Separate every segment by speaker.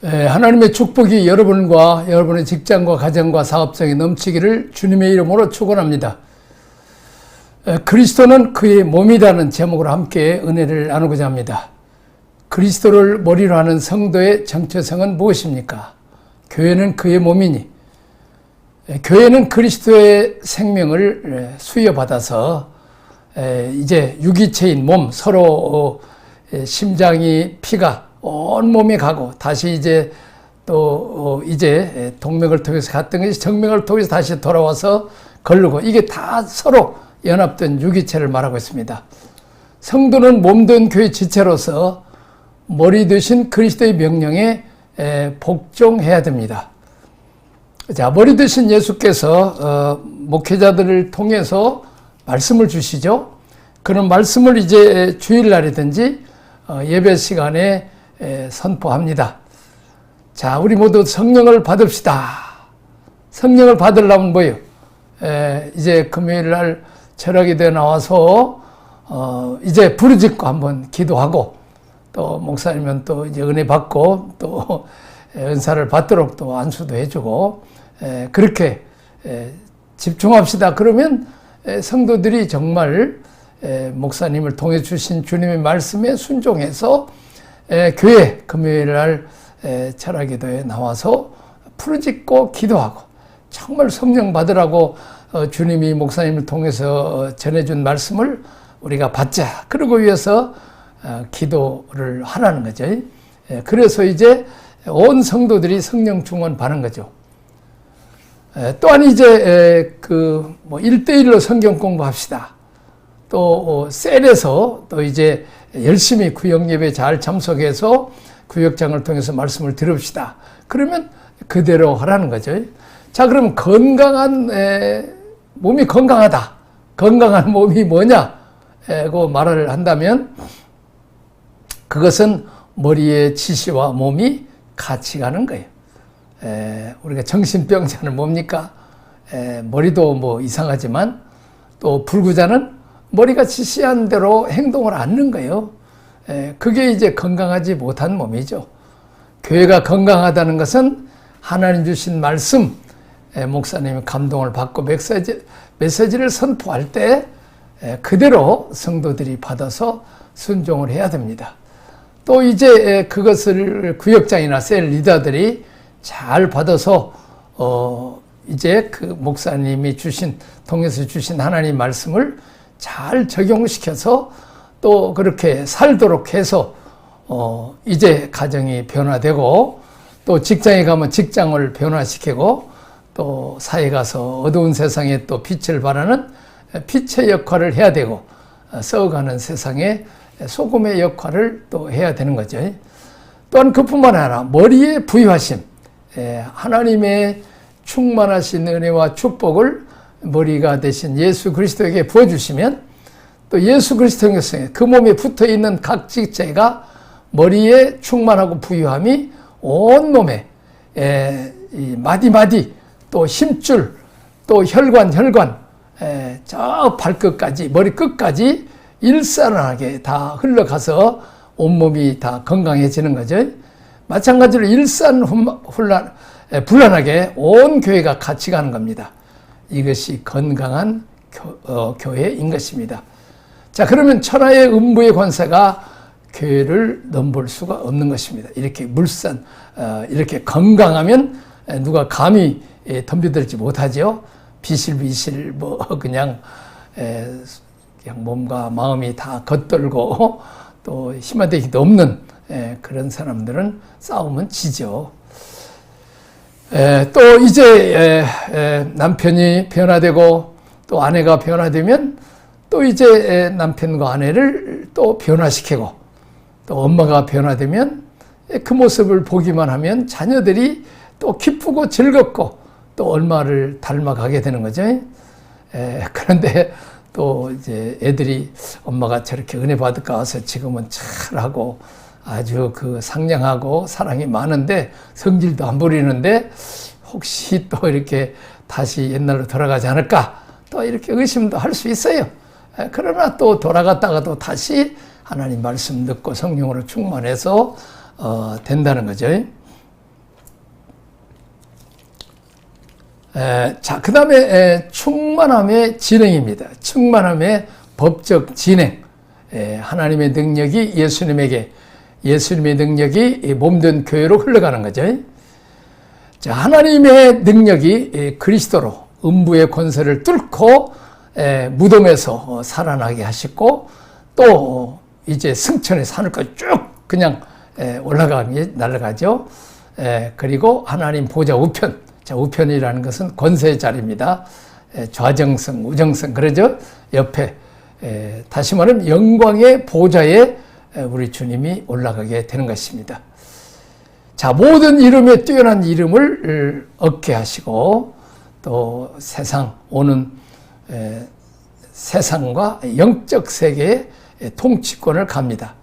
Speaker 1: 하나님의 축복이 여러분과 여러분의 직장과 가정과 사업장에 넘치기를 주님의 이름으로 축원합니다. 그리스도는 그의 몸이라는 제목으로 함께 은혜를 나누고자 합니다. 그리스도를 머리로 하는 성도의 정체성은 무엇입니까? 교회는 그의 몸이니, 교회는 그리스도의 생명을 수여받아서 이제 유기체인 몸, 서로 심장이 피가 온 몸에 가고 다시 이제 또 이제 동맥을 통해서 갔던 것이 정맥을 통해서 다시 돌아와서 걸르고, 이게 다 서로 연합된 유기체를 말하고 있습니다. 성도는 몸된 교회 지체로서 머리 되신 그리스도의 명령에 복종해야 됩니다. 자, 머리 되신 예수께서 목회자들을 통해서 말씀을 주시죠. 그런 말씀을 이제 주일날이든지 예배 시간에 선포합니다. 자, 우리 모두 성령을 받읍시다. 성령을 받으려면 뭐예요? 이제 금요일날 철학에 나와서 이제 부르짖고 한번 기도하고, 또 목사님은 또 이제 은혜 받고 또 은사를 받도록 또 안수도 해주고, 그렇게 집중합시다. 그러면 성도들이 정말 목사님을 통해 주신 주님의 말씀에 순종해서 교회 금요일날 철학기도에 나와서 부르짖고 기도하고, 정말 성령 받으라고 주님이 목사님을 통해서 전해준 말씀을 우리가 받자, 그러고 위해서 기도를 하라는 거죠. 그래서 이제 온 성도들이 성령 충만 받는 거죠. 또한 이제 그 1대1로 성경 공부합시다. 또 셀에서 또 이제 열심히 구역 예배에 잘 참석해서 구역장을 통해서 말씀을 들읍시다. 그러면 그대로 하라는 거죠. 자, 그럼 건강한 몸이 건강하다. 건강한 몸이 뭐냐고 말을 한다면, 그것은 머리의 지시와 몸이 같이 가는 거예요. 우리가 정신병자는 뭡니까? 머리도 뭐 이상하지만 또 불구자는 머리가 지시한 대로 행동을 않는 거예요. 그게 이제 건강하지 못한 몸이죠. 교회가 건강하다는 것은 하나님 주신 말씀, 목사님이 감동을 받고 메시지를 선포할 때 그대로 성도들이 받아서 순종을 해야 됩니다. 또 이제 그것을 구역장이나 셀 리더들이 잘 받아서 이제 그 목사님이 통해서 주신 하나님 말씀을 잘 적용시켜서 또 그렇게 살도록 해서 이제 가정이 변화되고, 또 직장에 가면 직장을 변화시키고, 또 사회에 가서 어두운 세상에 또 빛을 발하는 빛의 역할을 해야 되고, 썩어가는 세상에 소금의 역할을 또 해야 되는 거죠. 또한 그뿐만 아니라 머리에 부유하심, 하나님의 충만하신 은혜와 축복을 머리가 되신 예수 그리스도에게 부어주시면, 또 예수 그리스도에서 그 몸에 붙어있는 각 지체가 머리에 충만하고 부유함이 온 몸에 마디마디, 또 힘줄, 또 혈관, 저 발끝까지, 머리 끝까지 일산하게 다 흘러가서 온몸이 다 건강해지는 거죠. 마찬가지로 불란하게 온 교회가 같이 가는 겁니다. 이것이 건강한 교회인 것입니다. 자, 그러면 천하의 음부의 권세가 교회를 넘볼 수가 없는 것입니다. 이렇게 이렇게 건강하면 누가 감히 덤벼들지 못하죠. 비실비실 그냥 몸과 마음이 다 겉돌고 또 힘아대기도 없는 그런 사람들은 싸우면 지죠. 또 이제 남편이 변화되고 또 아내가 변화되면 또 이제 남편과 아내를 또 변화시키고, 또 엄마가 변화되면 그 모습을 보기만 하면 자녀들이 또 기쁘고 즐겁고 또 얼마를 닮아가게 되는 거죠. 그런데 또 이제 애들이 엄마가 저렇게 은혜 받을까 와서 지금은 잘하고 아주 그 상냥하고 사랑이 많은데 성질도 안 부리는데 혹시 또 이렇게 다시 옛날로 돌아가지 않을까, 또 이렇게 의심도 할 수 있어요. 그러나 또 돌아갔다가도 다시 하나님 말씀 듣고 성령으로 충만해서 된다는 거죠. 자, 그 다음에 충만함의 진행입니다. 충만함의 법적 진행. 하나님의 능력이 예수님의 능력이 몸된 교회로 흘러가는 거죠. 자, 하나님의 능력이 그리스도로 음부의 권세를 뚫고 무덤에서 살아나게 하시고 또 이제 승천의 산을까지 쭉 그냥 날아가죠. 그리고 하나님 보좌 우편. 자, 우편이라는 것은 권세의 자리입니다. 좌정성, 우정성, 그러죠? 옆에. 다시 말하면 영광의 보좌에 우리 주님이 올라가게 되는 것입니다. 자, 모든 이름에 뛰어난 이름을 얻게 하시고 또 세상과 영적 세계의 통치권을 갑니다.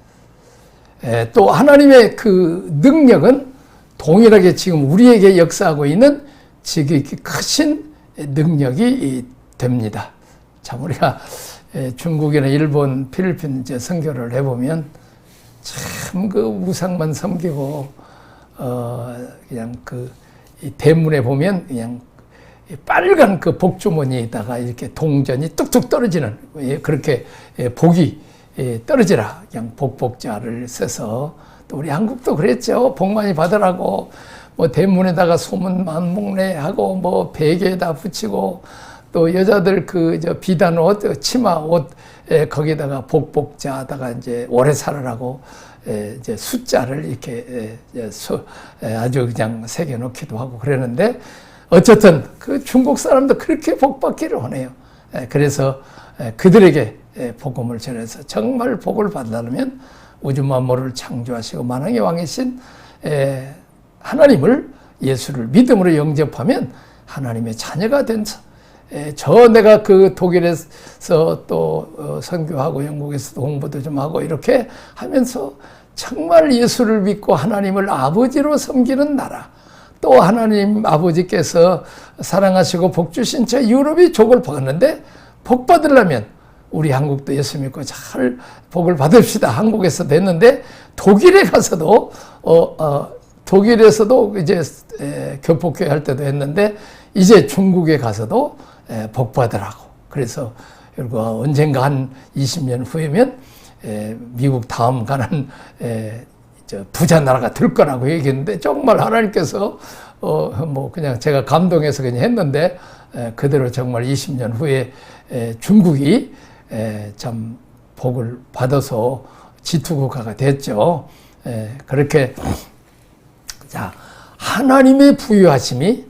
Speaker 1: 또 하나님의 그 능력은 동일하게 지금 우리에게 역사하고 있는 지극히 크신 능력이 됩니다. 참 우리가 중국이나 일본, 필리핀 선교를 해보면 참 그 우상만 섬기고 그냥 이 대문에 보면 그냥 빨간 그 복주머니에다가 이렇게 동전이 뚝뚝 떨어지는 그렇게 복이 떨어지라 그냥 복복자를 써서 또 우리 한국도 그랬죠. 복 많이 받으라고 뭐 대문에다가 소문 만복내하고 뭐 베개에다 붙이고 또 여자들 비단 옷, 치마 옷 거기다가 복복자다가 이제 오래 살으라고 이제 숫자를 이렇게 아주 그냥 새겨 놓기도 하고 그러는데 어쨌든 그 중국 사람도 그렇게 복 받기를 원해요. 그래서 그들에게 복음을 전해서 정말 복을 받으려면 우주 만물을 창조하시고 만왕의 왕이신 하나님을 예수를 믿음으로 영접하면 하나님의 자녀가 된다. 내가 그 독일에서 또 선교하고 영국에서도 공부도 좀 하고 이렇게 하면서 정말 예수를 믿고 하나님을 아버지로 섬기는 나라 또 하나님 아버지께서 사랑하시고 복 주신 저 유럽이 족을 받았는데 복 받으려면 우리 한국도 예수 믿고 잘 복을 받읍시다. 한국에서 됐는데 독일에 가서도 독일에서도 이제 교포교회 할 때도 했는데 이제 중국에 가서도 복 받으라고. 그래서 언젠가 한 20년 후에면 미국 다음 가는 부자 나라가 될 거라고 얘기했는데 정말 하나님께서 뭐 그냥 제가 감동해서 그냥 했는데 그대로 정말 20년 후에 중국이 참 복을 받아서 지투국가가 됐죠. 그렇게 자 하나님의 부유하심이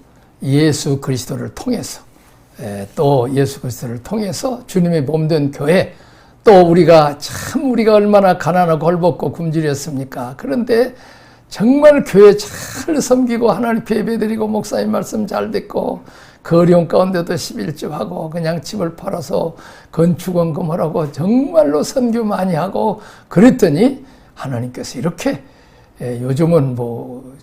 Speaker 1: 예수 그리스도를 통해서 또 예수 그리스도를 통해서 주님의 몸된 교회 또 우리가 얼마나 가난하고 헐벗고 굶주렸습니까? 그런데 정말 교회 잘 섬기고 하나님 예배드리고 목사님 말씀 잘 듣고 그 어려운 가운데도 11조하고 그냥 집을 팔아서 건축원금하라고 정말로 선교 많이 하고 그랬더니 하나님께서 이렇게 요즘은 뭐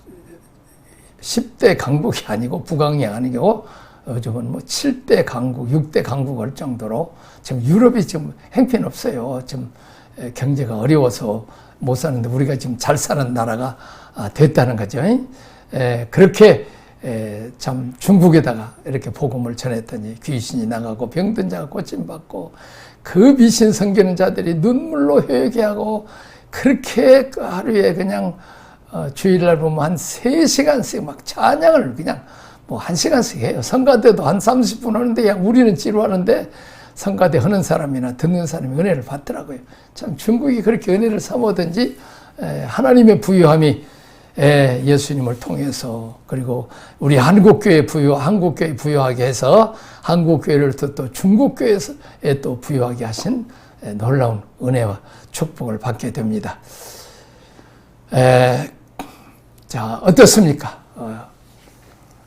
Speaker 1: 10대 강국이 아니고 북왕이 아니고 요즘은 뭐 7대 강국, 6대 강국 할 정도로 지금 유럽이 지금 형편없어요. 지금 경제가 어려워서 못 사는데 우리가 지금 잘 사는 나라가 됐다는 거죠. 그렇게 참 중국에다가 이렇게 복음을 전했더니 귀신이 나가고 병든 자가 고침받고 그 미신 섬기는 자들이 눈물로 회개하고 그렇게 그 하루에 그냥 주일날 보면 한 3시간씩 막 찬양을 그냥 뭐 1시간씩 해요. 성가대도 한 30분 하는데 그냥 우리는 지루하는데 성가대 하는 사람이나 듣는 사람이 은혜를 받더라고요. 참 중국이 그렇게 은혜를 삼았든지 하나님의 부유함이 예수님을 통해서 그리고 우리 한국교회 부유하게 해서 한국교회를 또 중국교회에 또 부유하게 하신 놀라운 은혜와 축복을 받게 됩니다. 자, 어떻습니까?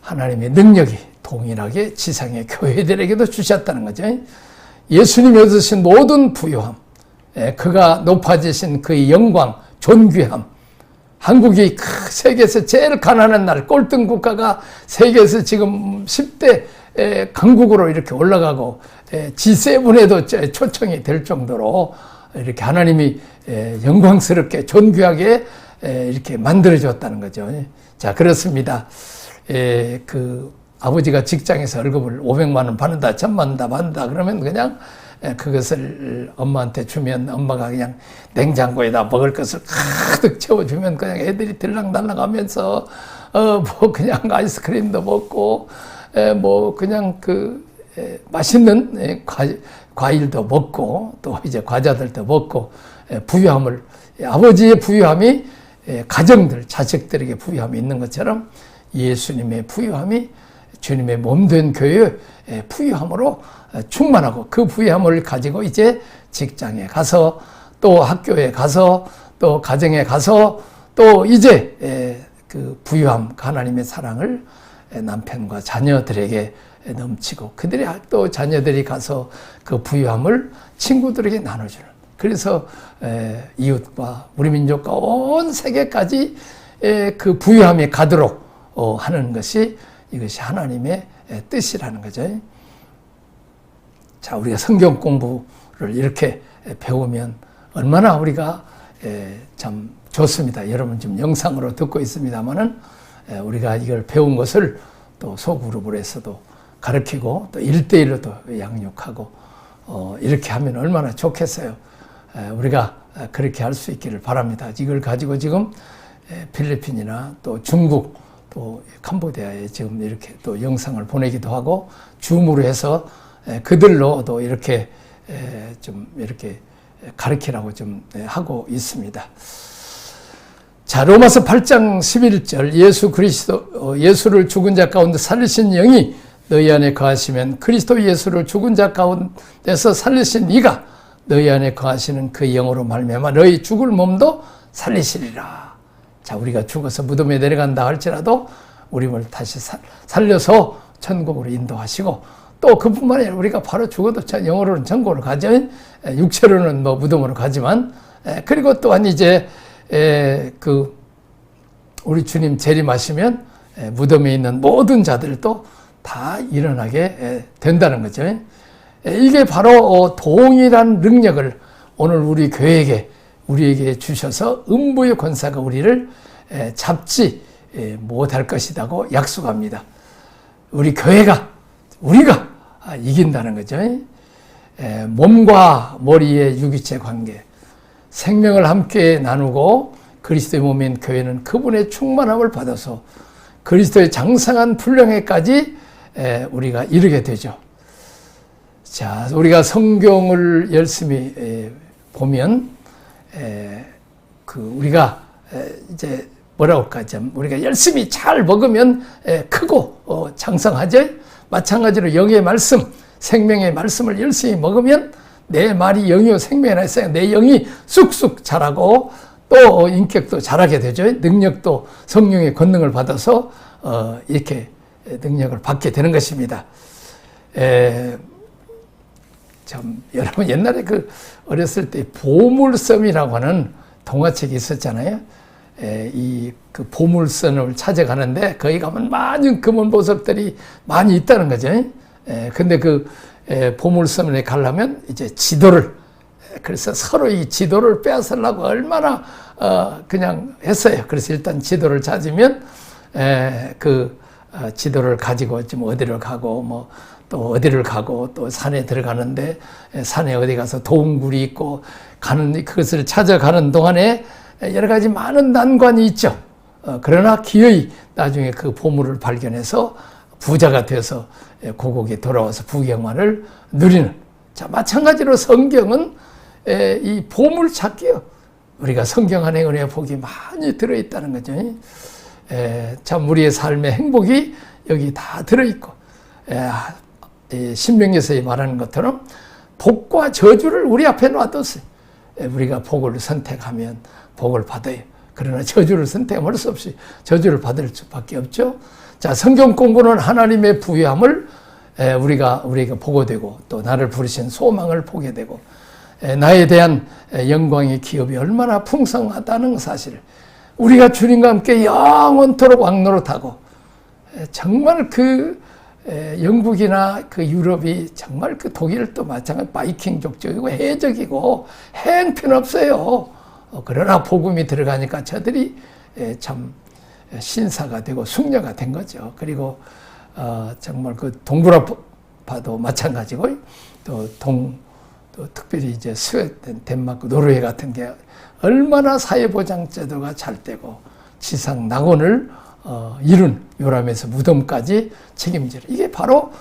Speaker 1: 하나님의 능력이 동일하게 지상의 교회들에게도 주셨다는 거죠. 예수님이 얻으신 모든 부유함, 그가 높아지신 그의 영광, 존귀함, 한국이 세계에서 제일 가난한 나라, 꼴등 국가가 세계에서 지금 10대 강국으로 이렇게 올라가고 G7에도 초청이 될 정도로 이렇게 하나님이 영광스럽게 존귀하게 이렇게 만들어줬다는 거죠. 자, 그렇습니다. 아버지가 직장에서 월급을 500만 원 받는다, 1000만 원 받는다 그러면 그냥 그것을 엄마한테 주면 엄마가 그냥 냉장고에다 먹을 것을 가득 채워주면 그냥 애들이 들락날락 하면서 뭐 그냥 아이스크림도 먹고 뭐 그냥 그 맛있는 과일도 먹고 또 이제 과자들도 먹고 부유함을 아버지의 부유함이 가정들 자식들에게 부유함이 있는 것처럼 예수님의 부유함이 주님의 몸된 교회의 부유함으로 충만하고 그 부유함을 가지고 이제 직장에 가서 또 학교에 가서 또 가정에 가서 또 이제 그 부유함 하나님의 사랑을 남편과 자녀들에게 넘치고 그들이 또 자녀들이 가서 그 부유함을 친구들에게 나눠주는 그래서 이웃과 우리 민족과 온 세계까지 그 부유함이 가도록 하는 것이 이것이 하나님의 뜻이라는 거죠. 자, 우리가 성경 공부를 이렇게 배우면 얼마나 우리가 참 좋습니다. 여러분 지금 영상으로 듣고 있습니다만은 우리가 이걸 배운 것을 또 소그룹으로 해서도 가르치고 또 1대1로도 양육하고 이렇게 하면 얼마나 좋겠어요. 우리가 그렇게 할 수 있기를 바랍니다. 이걸 가지고 지금 필리핀이나 또 중국 또 캄보디아에 지금 이렇게 또 영상을 보내기도 하고 줌으로 해서 그들로도 이렇게 좀 이렇게 가르치라고 좀 하고 있습니다. 자, 로마서 8장 11절 예수 그리스도 예수를 죽은 자 가운데 살리신 영이 너희 안에 거하시면 그리스도 예수를 죽은 자 가운데서 살리신 이가 너희 안에 거하시는 그 영으로 말미암아 너희 죽을 몸도 살리시리라. 자, 우리가 죽어서 무덤에 내려간다 할지라도 우리를 다시 살려서 천국으로 인도하시고 또 그뿐만 아니라 우리가 바로 죽어도 영으로는 천국으로 가죠. 육체로는 뭐 무덤으로 가지만 그리고 또한 이제 그 우리 주님 재림하시면 무덤에 있는 모든 자들도 다 일어나게 된다는 거죠. 이게 바로 동일한 능력을 오늘 우리 교회에게 우리에게 주셔서 음부의 권사가 우리를 잡지 못할 것이라고 약속합니다. 우리 교회가 우리가 이긴다는 거죠. 몸과 머리의 유기체 관계, 생명을 함께 나누고 그리스도의 몸인 교회는 그분의 충만함을 받아서 그리스도의 장성한 분량에까지 우리가 이르게 되죠. 자, 우리가 성경을 열심히 보면 우리가 이제 뭐라고 할까, 우리가 열심히 잘 먹으면 크고 장성하죠. 마찬가지로 영의 말씀, 생명의 말씀을 열심히 먹으면 내 말이 영이요 생명이라 했어요. 내 영이 쑥쑥 자라고 또 인격도 자라게 되죠. 능력도 성령의 권능을 받아서 이렇게 능력을 받게 되는 것입니다. 참 여러분 옛날에 그 어렸을 때 보물섬이라고 하는 동화책이 있었잖아요. 그 보물섬을 찾아가는데 거기 가면 많은 금은 보석들이 많이 있다는 거죠. 근데 그 보물섬에 가려면 이제 지도를 그래서 서로 이 지도를 빼앗으려고 얼마나 그냥 했어요. 그래서 일단 지도를 찾으면 지도를 가지고 좀 어디를 가고 뭐 또 어디를 가고 또 산에 들어가는데 산에 어디 가서 동굴이 있고 가는 그것을 찾아가는 동안에 여러 가지 많은 난관이 있죠. 그러나 기어이 나중에 그 보물을 발견해서 부자가 되어서 고국에 돌아와서 부경만을 누리는. 자, 마찬가지로 성경은 이 보물 찾기요. 우리가 성경 안에 은혜의 복이 많이 들어있다는 거죠. 참 우리의 삶의 행복이 여기 다 들어있고 신명기서에 말하는 것처럼 복과 저주를 우리 앞에 놔뒀어요. 우리가 복을 선택하면 복을 받아요. 그러나 저주를 선택할 수 없이 저주를 받을 수밖에 없죠. 자, 성경 공부는 하나님의 부유함을 우리가 보고되고 또 나를 부르신 소망을 보게 되고 나에 대한 영광의 기업이 얼마나 풍성하다는 사실, 우리가 주님과 함께 영원토록 왕노릇하고 정말 그 영국이나 그 유럽이 정말 그 독일도 마찬가지 바이킹족적이고 해적이고 행편없어요. 그러나 복음이 들어가니까 저들이 참 신사가 되고 숙녀가 된 거죠. 그리고 정말 그 동북아파도 마찬가지고 또 특별히 이제 스웨덴, 덴마크, 노르웨이 같은 게 얼마나 사회보장제도가 잘 되고 지상 낙원을 이룬 요람에서 무덤까지 책임지는 이게 바로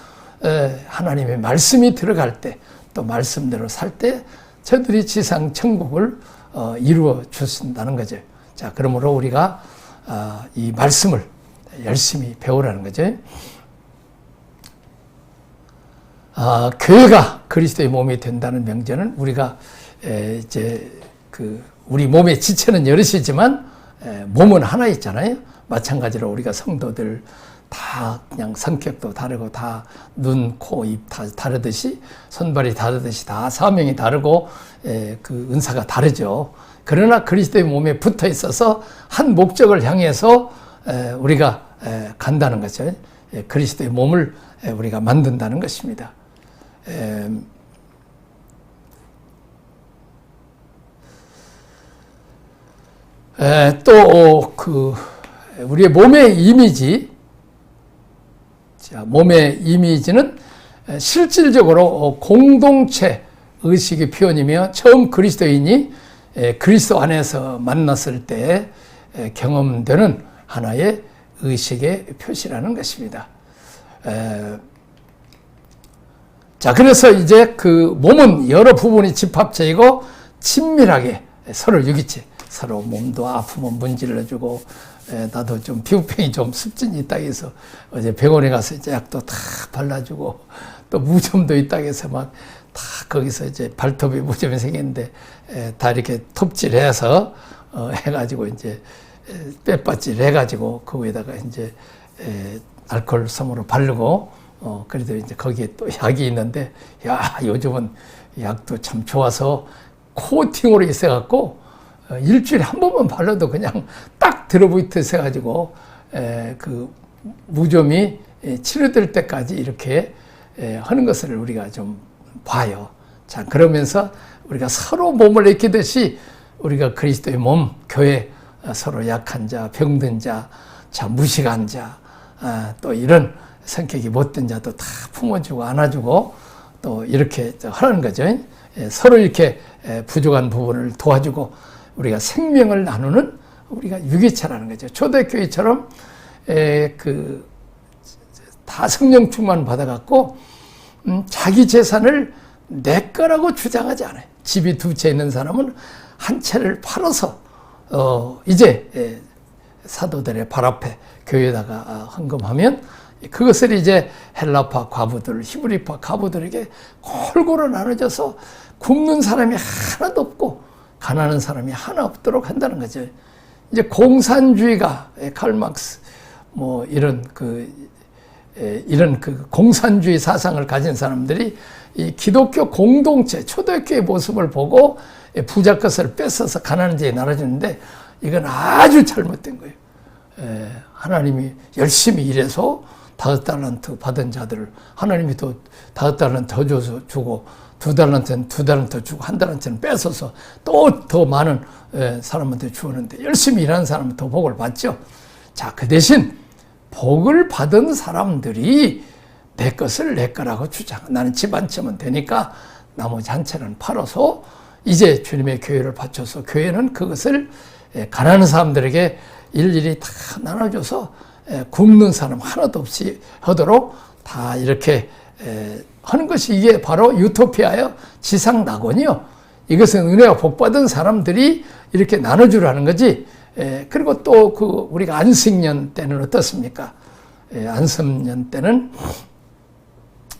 Speaker 1: 하나님의 말씀이 들어갈 때 또 말씀대로 살 때 저들이 지상 천국을 이루어 주신다는 거죠. 자, 그러므로 우리가 이 말씀을 열심히 배우라는 거죠. 교회가 그리스도의 몸이 된다는 명제는 우리가 이제 우리 몸의 지체는 여럿이지만 몸은 하나 있잖아요. 마찬가지로 우리가 성도들 다 그냥 성격도 다르고 다 눈, 코, 입 다 다르듯이 손발이 다르듯이 다 사명이 다르고 그 은사가 다르죠. 그러나 그리스도의 몸에 붙어 있어서 한 목적을 향해서 우리가 간다는 거죠. 그리스도의 몸을 우리가 만든다는 것입니다. 또 우리의 몸의 이미지, 자, 몸의 이미지는 실질적으로 공동체 의식의 표현이며 처음 그리스도인이 그리스도 안에서 만났을 때 경험되는 하나의 의식의 표시라는 것입니다. 자, 그래서 이제 그 몸은 여러 부분이 집합체이고 친밀하게 서로 유기체, 서로 몸도 아프면 문질러주고, 나도 좀 피부병이 좀 습진이 있다고 해서 어제 병원에 가서 이제 약도 다 발라주고, 또 무좀도 있다고 해서 막 다 거기서 이제 발톱에 무좀이 생겼는데, 다 이렇게 톱질해서, 해가지고 이제 빼빠질 해가지고, 그 위에다가 이제, 알코올 솜으로 바르고, 그래도 이제 거기에 또 약이 있는데, 야, 요즘은 약도 참 좋아서 코팅으로 있어갖고, 일주일에 한 번만 발라도 그냥 딱 들어붙어 있어가지고, 그 무좀이 치료될 때까지 이렇게 하는 것을 우리가 좀 봐요. 자, 그러면서 우리가 서로 몸을 익히듯이 우리가 그리스도의 몸, 교회, 서로 약한 자, 병든 자, 무식한 자, 또 이런 성격이 못된 자도 다 품어주고 안아주고 또 이렇게 하는 거죠. 서로 이렇게 부족한 부분을 도와주고 우리가 생명을 나누는 우리가 유기체라는 거죠. 초대교회처럼 다 성령 충만 받아갖고 자기 재산을 내 거라고 주장하지 않아요. 집이 두 채 있는 사람은 한 채를 팔아서 이제 사도들의 발 앞에 교회에다가 헌금하면 그것을 이제 헬라파 과부들, 히브리파 과부들에게 골고루 나눠져서 굶는 사람이 하나도 없고 가난한 사람이 하나 없도록 한다는 거죠. 이제 공산주의가 칼막스 뭐 이런 공산주의 사상을 가진 사람들이 이 기독교 공동체 초대교회 모습을 보고 부자 것을 뺏어서 가난한 자에 나눠주는데 이건 아주 잘못된 거예요. 하나님이 열심히 일해서 5달란트 받은 자들을 하나님이 또 5달란트 더 줘서 주고 2달란트는 2달란트 주고 1달란트는 뺏어서 또 더 많은 사람한테 주었는데 열심히 일하는 사람은 더 복을 받죠. 자, 그 대신 복을 받은 사람들이 내 것을 내 거라고 주장. 나는 집 한 채면 되니까 나머지 한 채는 팔아서 이제 주님의 교회를 바쳐서 교회는 그것을 가난한 사람들에게 일일이 다 나눠줘서 굶는 사람 하나도 없이 하도록 다 이렇게 하는 것이 이게 바로 유토피아요. 지상 낙원이요. 이것은 은혜와 복 받은 사람들이 이렇게 나눠주라는 거지. 그리고 또 우리가 안식년 때는 어떻습니까? 안식년 때는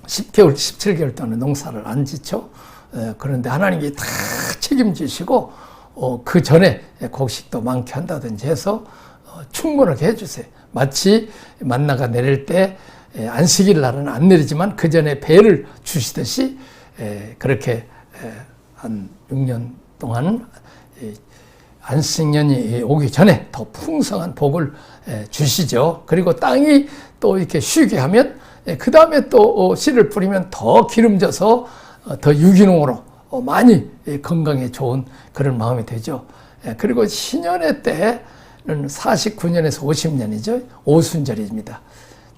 Speaker 1: 10개월, 17개월 동안 농사를 안 짓죠. 그런데 하나님이 다 책임지시고 그 전에 곡식도 많게 한다든지 해서 충분하게 해주세요. 마치 만나가 내릴 때 안식일 날은 안 내리지만 그 전에 배를 주시듯이 그렇게 한 6년 동안 안식년이 오기 전에 더 풍성한 복을 주시죠. 그리고 땅이 또 이렇게 쉬게 하면 그 다음에 또 씨를 뿌리면 더 기름져서 더 유기농으로 많이 건강에 좋은 그런 마음이 되죠. 그리고 신년의 때는 49년에서 50년이죠. 오순절입니다.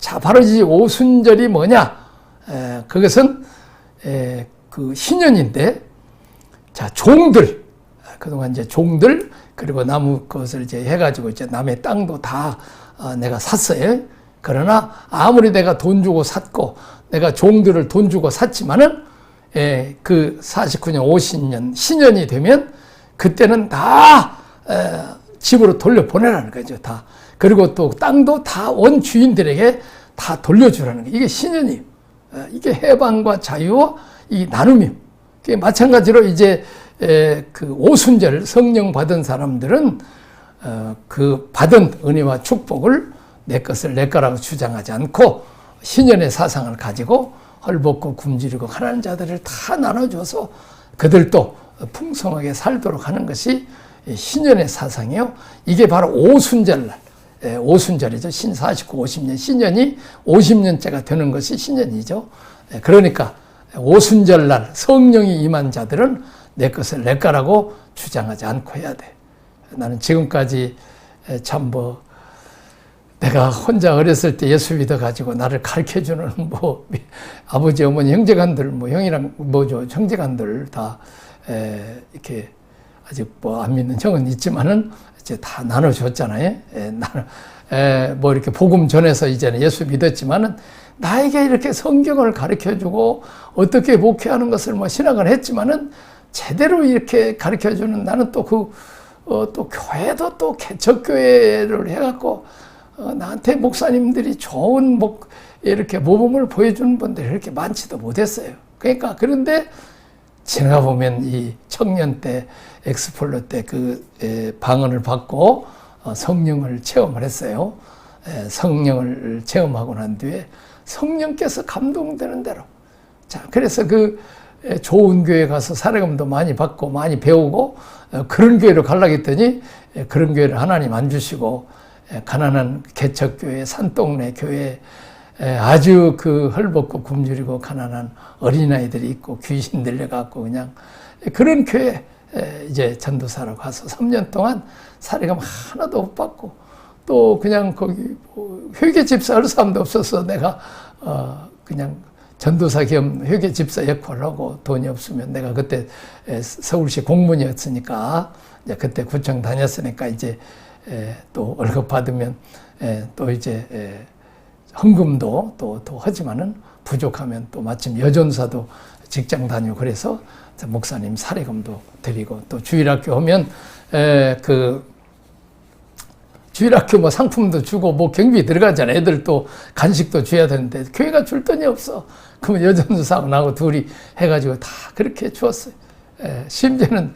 Speaker 1: 자, 바로 이 오순절이 뭐냐? 그것은 그 신년인데, 자, 종들, 그동안 이제 종들, 그리고 나무 것을 이제 해가지고 이제 남의 땅도 다 내가 샀어요. 그러나 아무리 내가 돈 주고 샀고, 내가 종들을 돈 주고 샀지만은, 그 49년, 50년, 신년이 되면, 그때는 다, 집으로 돌려보내라는 거죠, 다. 그리고 또 땅도 다 원주인들에게 다 돌려주라는 거예요. 이게 신년이에요. 이게 해방과 자유와 이 나눔이요. 마찬가지로 이제 그 오순절 성령 받은 사람들은 그 받은 은혜와 축복을 내 것을 내 거라고 주장하지 않고 신년의 사상을 가지고 헐벗고 굶주리고 가난한 자들을 다 나눠줘서 그들도 풍성하게 살도록 하는 것이 신년의 사상이요. 이게 바로 오순절날, 오순절이죠. 신 49, 50년, 신년이 50년째가 되는 것이 신년이죠. 그러니까 오순절날 성령이 임한 자들은 내 것을 내 거라고 주장하지 않고 해야 돼. 나는 지금까지 참 내가 혼자 어렸을 때 예수 믿어가지고 나를 가르쳐주는 아버지, 어머니, 형제간들, 형이랑 형제간들 다 이렇게 아직 안 믿는 형은 있지만은 이제 다 나눠줬잖아요. 이렇게 복음 전해서 이제는 예수 믿었지만은 나에게 이렇게 성경을 가르쳐주고 어떻게 목회하는 것을 신학을 했지만은 제대로 이렇게 가르쳐주는 나는 또 또 교회도 또 개척교회를 해갖고 나한테 목사님들이 좋은 이렇게 모범을 보여주는 분들이 이렇게 많지도 못했어요. 그러니까 그런데 지나가 보면 이 청년 때 엑스폴로 때 그 방언을 받고 성령을 체험을 했어요. 성령을 체험하고 난 뒤에 성령께서 감동되는 대로. 자, 그래서 그 좋은 교회 가서 사례금도 많이 받고 많이 배우고 그런 교회로 가려고 했더니 그런 교회를 하나님 안 주시고 가난한 개척교회, 산동네 교회, 아주 그 헐벗고 굶주리고 가난한 어린아이들이 있고 귀신 들려갖고 그냥 그런 교회 이제 전도사로 가서 3년 동안 사례금 하나도 못 받고 또 그냥 거기 회계 집사 할 사람도 없어서 내가 그냥 전도사 겸 회계 집사 역할을 하고 돈이 없으면 내가 그때 서울시 공무원이었으니까 이제 그때 구청 다녔으니까 이제 또 월급 받으면 또 이제 헌금도 또 하지만은 부족하면 또 마침 여전사도 직장 다니고 그래서 목사님 사례금도 드리고 또 주일학교 하면 그 주일학교 상품도 주고 경비 들어가잖아요. 애들 또 간식도 줘야 되는데 교회가 줄 돈이 없어. 그러면 여전사하고 나하고 둘이 해가지고 다 그렇게 주었어요. 심지어는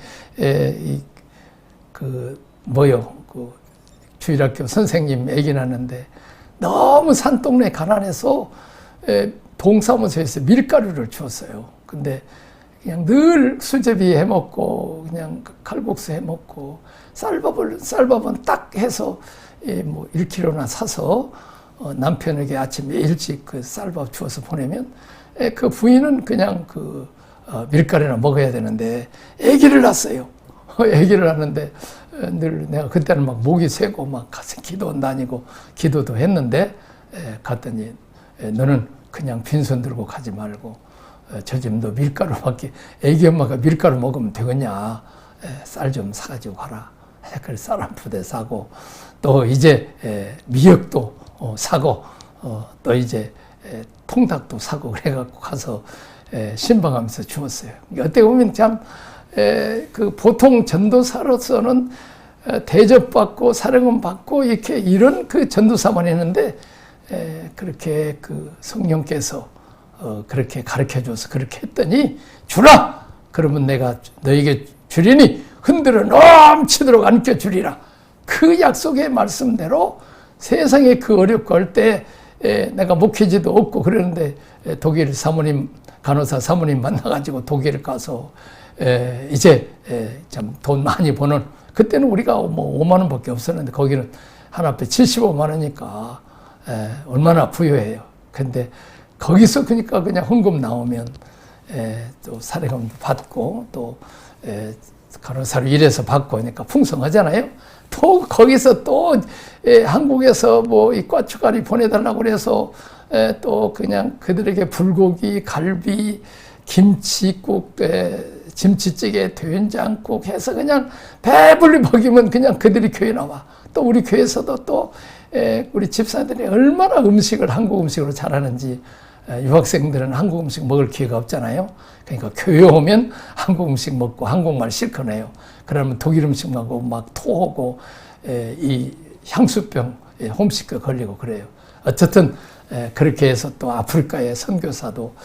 Speaker 1: 그 주일학교 선생님 얘기 나는데 너무 산동네 가난해서 동사무소에서 밀가루를 주었어요. 근데 그냥 늘 수제비 해먹고 그냥 칼국수 해먹고 쌀밥은 딱 해서 1kg나 사서 남편에게 아침에 일찍 그 쌀밥 주어서 보내면 그 부인은 그냥 밀가루나 먹어야 되는데 아기를 낳았어요. 아기를 낳았는데 늘 내가 그때는 목이 새고 가서 기도 다니고 기도도 했는데 갔더니 너는 그냥 빈손 들고 가지 말고 저 집 너 밀가루밖에 애기 엄마가 밀가루 먹으면 되겠냐. 쌀 좀 사가지고 가라. 그래서 쌀 한 푸대 사고 또 이제 미역도 사고 또 이제 통닭도 사고 그래갖고 가서 신방하면서 주었어요. 어떻게 보면 참 그 보통 전도사로서는 대접받고 사랑은 받고 이런 그 전도사만 했는데 그렇게 그 성령께서 그렇게 가르쳐줘서 그렇게 했더니 주라! 그러면 내가 너에게 주리니 흔들어 넘치도록 안겨주리라. 그 약속의 말씀대로 세상에 그 어렵고 할 때 내가 목회지도 없고 그러는데 독일 사모님, 간호사 사모님 만나가지고 독일 가서 이제 참 돈 많이 버는 그때는 우리가 5만 원밖에 없었는데 거기는 한 앞에 75만 원이니까 얼마나 부유해요. 근데 거기서 그러니까 그냥 헌금 나오면 또 사례금도 받고 또 간호사로 일해서 받고 하니까 풍성하잖아요. 또 거기서 또 한국에서 뭐 이 꽈추가리 보내달라고 그래서 또 그냥 그들에게 불고기, 갈비, 김치국, 김치찌개, 된장국 해서 그냥 배불리 먹이면 그냥 그들이 교회 나와. 또 우리 교회에서도 또 우리 집사들이 얼마나 음식을 한국 음식으로 잘하는지. 유학생들은 한국 음식 먹을 기회가 없잖아요. 그러니까 교회 오면 한국 음식 먹고 한국말 실컷 해요. 그러면 독일 음식 먹고 막 토하고 이 향수병, 홈시크 걸리고 그래요. 어쨌든 그렇게 해서 또 아프리카의 선교사도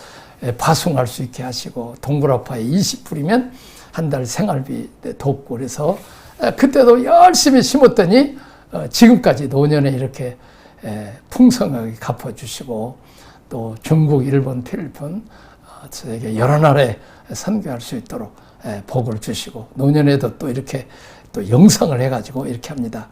Speaker 1: 파송할 수 있게 하시고 동굴아파에 20불이면 한 달 생활비 돕고 그래서 그때도 열심히 심었더니 지금까지 노년에 이렇게 풍성하게 갚아주시고 또 중국, 일본, 필리핀 세계 여러 나라에 선교할 수 있도록 복을 주시고 노년에도 또 이렇게 또 영상을 해가지고 이렇게 합니다.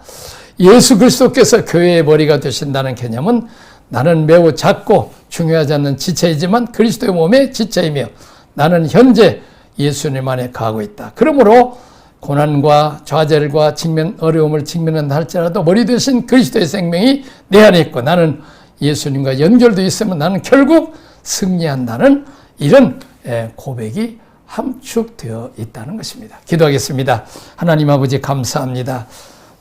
Speaker 1: 예수 그리스도께서 교회의 머리가 되신다는 개념은 나는 매우 작고 중요하지 않는 지체이지만 그리스도의 몸의 지체이며 나는 현재 예수님 안에 거하고 있다. 그러므로 고난과 좌절과 어려움을 직면한다 할지라도 머리 되신 그리스도의 생명이 내 안에 있고 나는 예수님과 연결되어 있으면 나는 결국 승리한다는 이런 고백이 함축되어 있다는 것입니다. 기도하겠습니다. 하나님 아버지 감사합니다.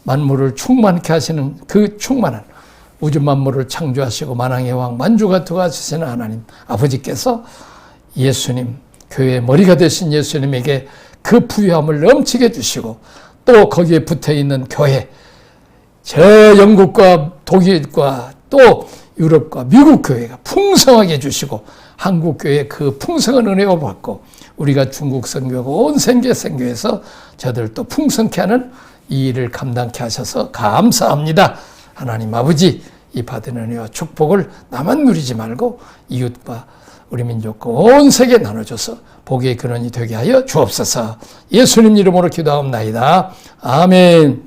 Speaker 1: 만물을 충만케 하시는 그 충만한 우주 만물을 창조하시고 만왕의 왕 만주가 두가시는 하나님 아버지께서 예수님 교회의 머리가 되신 예수님에게 그 부유함을 넘치게 주시고 또 거기에 붙어있는 교회 저 영국과 독일과 또 유럽과 미국 교회가 풍성하게 해주시고 한국 교회 그 풍성한 은혜を받고 우리가 중국 선교고 온 세계 선교에서 저들도 풍성케 하는 이 일을 감당케 하셔서 감사합니다. 하나님 아버지 이 받은 은혜와 축복을 나만 누리지 말고 이웃과 우리 민족과 온 세계에 나눠줘서 복의 근원이 되게 하여 주옵소서. 예수님 이름으로 기도하옵나이다. 아멘.